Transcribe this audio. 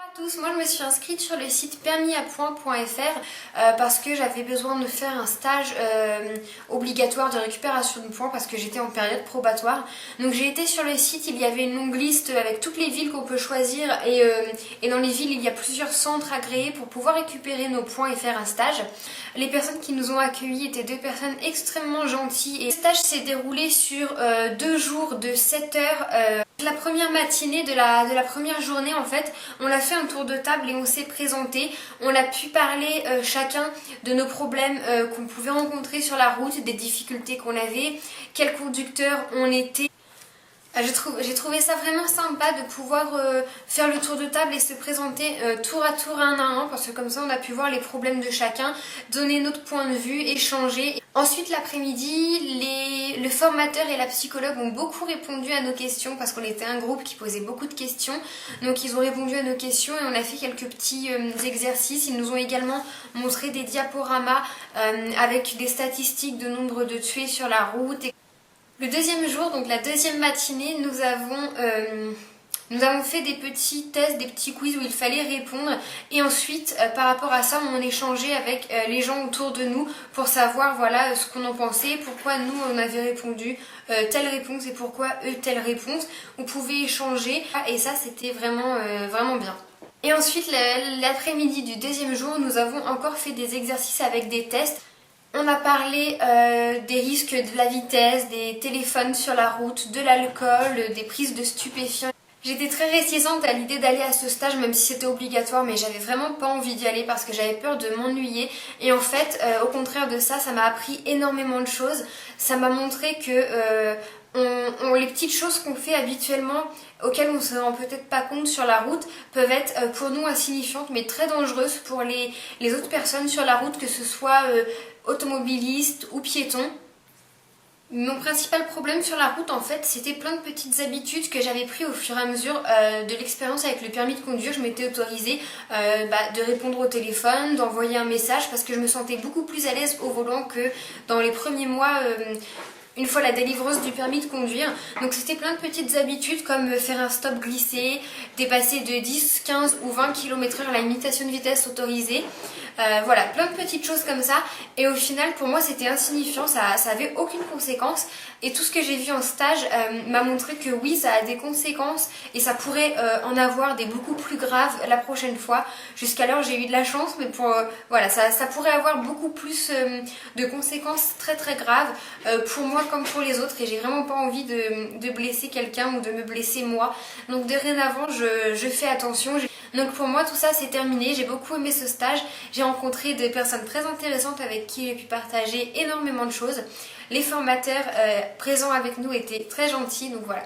Bonjour à tous, moi je me suis inscrite sur le site permisapoints.fr parce que j'avais besoin de faire un stage obligatoire de récupération de points parce que j'étais en période probatoire. Donc j'ai été sur le site, il y avait une longue liste avec toutes les villes qu'on peut choisir et dans les villes il y a plusieurs centres agréés pour pouvoir récupérer nos points et faire un stage. Les personnes qui nous ont accueillis étaient deux personnes extrêmement gentilles et le stage s'est déroulé sur 2 jours de 7 heures. La première matinée de la première journée, en fait, on a fait un tour de table et on s'est présenté. On a pu parler chacun de nos problèmes qu'on pouvait rencontrer sur la route, des difficultés qu'on avait, quel conducteur on était. J'ai trouvé ça vraiment sympa de pouvoir faire le tour de table et se présenter tour à tour un à un parce que comme ça on a pu voir les problèmes de chacun, donner notre point de vue, échanger. Ensuite l'après-midi, le formateur et la psychologue ont beaucoup répondu à nos questions parce qu'on était un groupe qui posait beaucoup de questions. Donc ils ont répondu à nos questions et on a fait quelques petits exercices. Ils nous ont également montré des diaporamas avec des statistiques de nombre de tués sur la route. Le deuxième jour, donc la deuxième matinée, nous avons fait des petits tests, des petits quiz où il fallait répondre et ensuite par rapport à ça on échangeait avec les gens autour de nous pour savoir voilà ce qu'on en pensait, pourquoi nous on avait répondu telle réponse et pourquoi eux telle réponse. On pouvait échanger et ça c'était vraiment bien. Et ensuite l'après-midi du deuxième jour nous avons encore fait des exercices avec des tests. On a parlé des risques de la vitesse, des téléphones sur la route, de l'alcool, des prises de stupéfiants. J'étais très réticente à l'idée d'aller à ce stage même si c'était obligatoire mais j'avais vraiment pas envie d'y aller parce que j'avais peur de m'ennuyer et en fait au contraire de ça, ça m'a appris énormément de choses. Ça m'a montré que les petites choses qu'on fait habituellement auxquelles on ne se rend peut-être pas compte sur la route peuvent être pour nous insignifiantes mais très dangereuses pour les autres personnes sur la route, que ce soit automobilistes ou piétons. Mon principal problème sur la route en fait c'était plein de petites habitudes que j'avais pris au fur et à mesure de l'expérience avec le permis de conduire. Je m'étais autorisée de répondre au téléphone, d'envoyer un message parce que je me sentais beaucoup plus à l'aise au volant que dans les premiers mois une fois la délivrance du permis de conduire. Donc c'était plein de petites habitudes comme faire un stop glissé, dépasser de 10, 15 ou 20 km/h la limitation de vitesse autorisée. Voilà, plein de petites choses comme ça et au final pour moi c'était insignifiant, ça avait aucune conséquence et tout ce que j'ai vu en stage m'a montré que oui ça a des conséquences et ça pourrait en avoir des beaucoup plus graves la prochaine fois. Jusqu'alors j'ai eu de la chance mais voilà, ça pourrait avoir beaucoup plus de conséquences très très graves pour moi comme pour les autres et j'ai vraiment pas envie de blesser quelqu'un ou de me blesser moi. Donc dorénavant je fais attention. Donc pour moi tout ça c'est terminé, j'ai beaucoup aimé ce stage, j'ai rencontré des personnes très intéressantes avec qui j'ai pu partager énormément de choses. Les formateurs présents avec nous étaient très gentils, donc voilà.